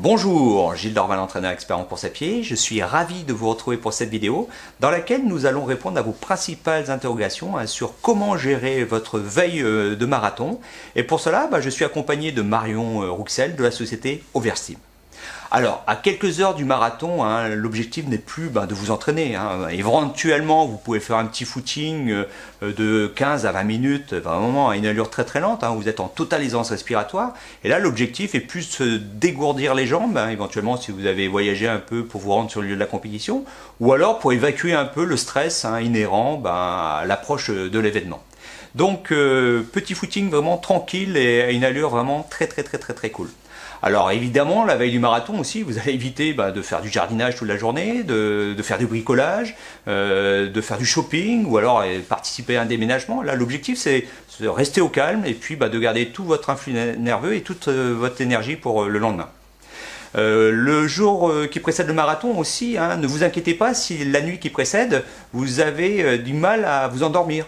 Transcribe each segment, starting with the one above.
Bonjour, Gilles Dorval, entraîneur expert en course à pied. Je suis ravi de vous retrouver pour cette vidéo dans laquelle nous allons répondre à vos principales interrogations sur comment gérer votre veille de marathon. Et pour cela, je suis accompagné de Marion Rouxel de la société Oversteam. Alors, à quelques heures du marathon, l'objectif n'est plus de vous entraîner. Éventuellement, vous pouvez faire un petit footing de 15 à 20 minutes, vraiment à une allure très très lente. Vous êtes en totale aisance respiratoire. Et là, l'objectif est plus de dégourdir les jambes, éventuellement si vous avez voyagé un peu pour vous rendre sur le lieu de la compétition, ou alors pour évacuer un peu le stress inhérent à l'approche de l'événement. Donc, petit footing vraiment tranquille et à une allure vraiment très cool. Alors évidemment, la veille du marathon aussi, vous allez éviter de faire du jardinage toute la journée, de faire du bricolage, de faire du shopping ou alors participer à un déménagement. Là, l'objectif, c'est de rester au calme et puis de garder tout votre influx nerveux et toute votre énergie pour le lendemain. Le jour qui précède le marathon aussi, ne vous inquiétez pas si la nuit qui précède, vous avez du mal à vous endormir.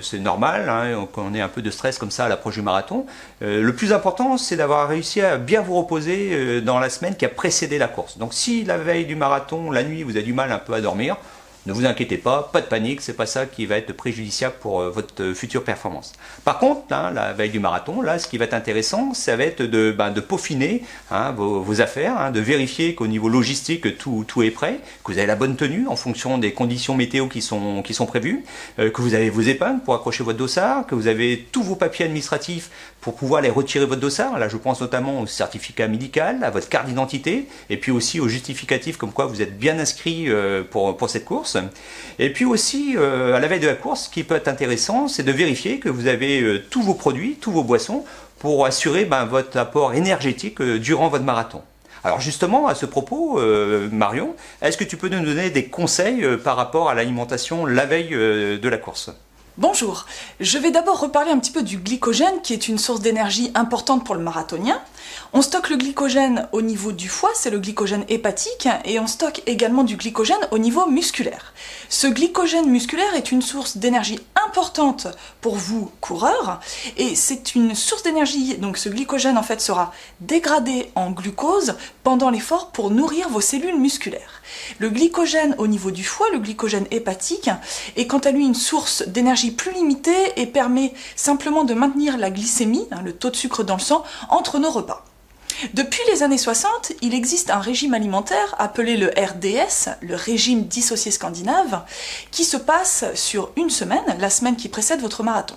C'est normal, qu'on ait un peu de stress comme ça à l'approche du marathon. Le plus important, c'est d'avoir réussi à bien vous reposer dans la semaine qui a précédé la course. Donc si la veille du marathon, la nuit, vous avez du mal un peu à dormir, ne vous inquiétez pas de panique, c'est pas ça qui va être préjudiciable pour votre future performance. Par contre, la veille du marathon, là, ce qui va être intéressant, ça va être de peaufiner vos affaires, de vérifier qu'au niveau logistique, tout est prêt, que vous avez la bonne tenue en fonction des conditions météo qui sont prévues, que vous avez vos épingles pour accrocher votre dossard, que vous avez tous vos papiers administratifs pour pouvoir les retirer votre dossard. Là, je pense notamment au certificat médical, à votre carte d'identité, et puis aussi au justificatif comme quoi vous êtes bien inscrit pour cette course. Et puis aussi, à la veille de la course, ce qui peut être intéressant, c'est de vérifier que vous avez tous vos produits, tous vos boissons, pour assurer votre apport énergétique durant votre marathon. Alors justement, à ce propos, Marion, est-ce que tu peux nous donner des conseils par rapport à l'alimentation la veille de la course ? Bonjour, je vais d'abord reparler un petit peu du glycogène qui est une source d'énergie importante pour le marathonien. On stocke le glycogène au niveau du foie, c'est le glycogène hépatique, et on stocke également du glycogène au niveau musculaire. Ce glycogène musculaire est une source d'énergie importante pour vous, coureurs, et c'est une source d'énergie, donc ce glycogène en fait sera dégradé en glucose pendant l'effort pour nourrir vos cellules musculaires. Le glycogène au niveau du foie, le glycogène hépatique, est quant à lui une source d'énergie plus limitée et permet simplement de maintenir la glycémie, le taux de sucre dans le sang, entre nos repas. Depuis les années 60, il existe un régime alimentaire appelé le RDS, le régime dissocié scandinave, qui se passe sur une semaine, la semaine qui précède votre marathon.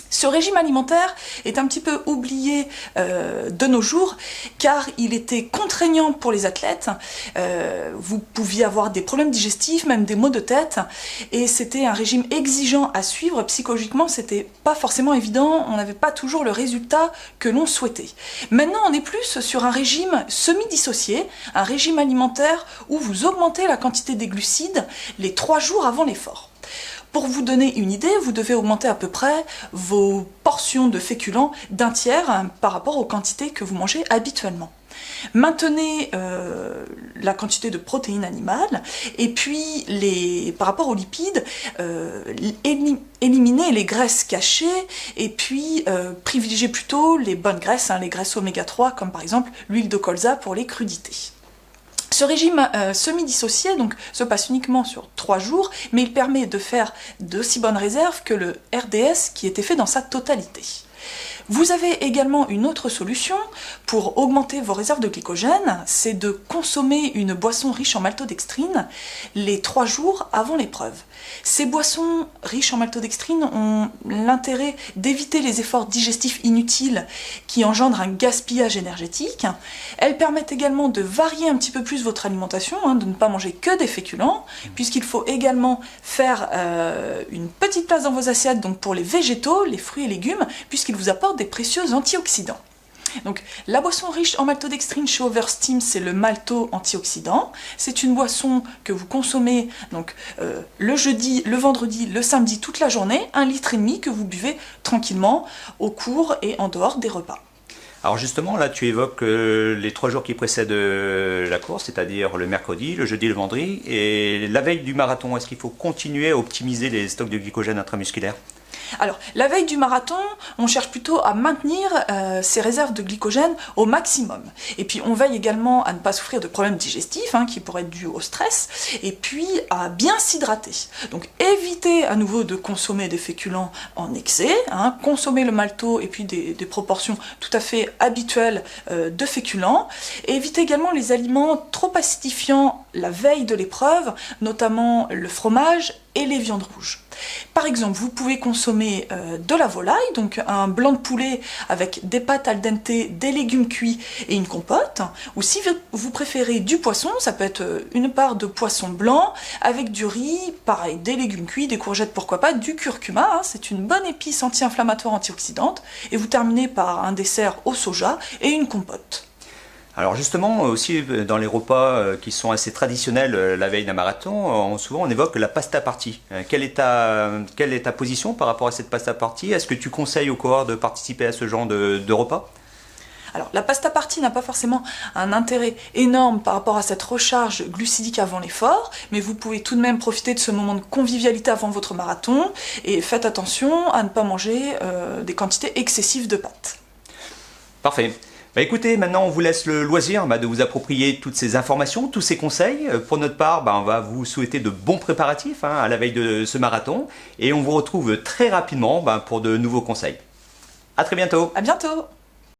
Ce régime alimentaire est un petit peu oublié de nos jours car il était contraignant pour les athlètes. Vous pouviez avoir des problèmes digestifs, même des maux de tête, et c'était un régime exigeant à suivre. Psychologiquement, c'était pas forcément évident, on n'avait pas toujours le résultat que l'on souhaitait. Maintenant, on est plus sur un régime semi-dissocié, un régime alimentaire où vous augmentez la quantité des glucides les 3 jours avant l'effort. Pour vous donner une idée, vous devez augmenter à peu près vos portions de féculents d'un tiers par rapport aux quantités que vous mangez habituellement. Maintenez la quantité de protéines animales et puis par rapport aux lipides, éliminez les graisses cachées et puis privilégiez plutôt les bonnes graisses, les graisses oméga 3 comme par exemple l'huile de colza pour les crudités. Ce régime semi-dissocié se passe uniquement sur 3 jours, mais il permet de faire d'aussi bonnes réserves que le RDS qui était fait dans sa totalité. Vous avez également une autre solution pour augmenter vos réserves de glycogène, c'est de consommer une boisson riche en maltodextrine les 3 jours avant l'épreuve. Ces boissons riches en maltodextrine ont l'intérêt d'éviter les efforts digestifs inutiles qui engendrent un gaspillage énergétique. Elles permettent également de varier un petit peu plus votre alimentation, de ne pas manger que des féculents, puisqu'il faut également faire une petite place dans vos assiettes donc pour les végétaux, les fruits et légumes, puisqu'ils vous apportent des précieux antioxydants. Donc, la boisson riche en maltodextrine chez Oversteam, c'est le malto antioxydant. C'est une boisson que vous consommez le jeudi, le vendredi, le samedi, toute la journée, 1,5 litre que vous buvez tranquillement au cours et en dehors des repas. Alors justement, là tu évoques les 3 jours qui précèdent la course, c'est-à-dire le mercredi, le jeudi, le vendredi, et la veille du marathon. Est-ce qu'il faut continuer à optimiser les stocks de glycogène intramusculaire ? Alors, la veille du marathon, on cherche plutôt à maintenir ses réserves de glycogène au maximum. Et puis, on veille également à ne pas souffrir de problèmes digestifs, qui pourraient être dus au stress, et puis à bien s'hydrater. Donc, évitez à nouveau de consommer des féculents en excès, consommer le malto et puis des proportions tout à fait habituelles de féculents. Et évitez également les aliments trop acidifiants la veille de l'épreuve, notamment le fromage et les viandes rouges. Par exemple, vous pouvez consommer de la volaille, donc un blanc de poulet avec des pâtes al dente, des légumes cuits et une compote. Ou si vous préférez du poisson, ça peut être une part de poisson blanc avec du riz, pareil, des légumes cuits, des courgettes, pourquoi pas, du curcuma, c'est une bonne épice anti-inflammatoire antioxydante. Et vous terminez par un dessert au soja et une compote. Alors justement, aussi dans les repas qui sont assez traditionnels la veille d'un marathon, souvent on évoque la pasta party. Quelle est ta position par rapport à cette pasta party? Est-ce que tu conseilles aux coureurs de participer à ce genre de repas? Alors, la pasta party n'a pas forcément un intérêt énorme par rapport à cette recharge glucidique avant l'effort, mais vous pouvez tout de même profiter de ce moment de convivialité avant votre marathon, et faites attention à ne pas manger des quantités excessives de pâtes. Parfait. Écoutez, maintenant on vous laisse le loisir de vous approprier toutes ces informations, tous ces conseils. Pour notre part, on va vous souhaiter de bons préparatifs à la veille de ce marathon, et on vous retrouve très rapidement pour de nouveaux conseils. À très bientôt. À bientôt.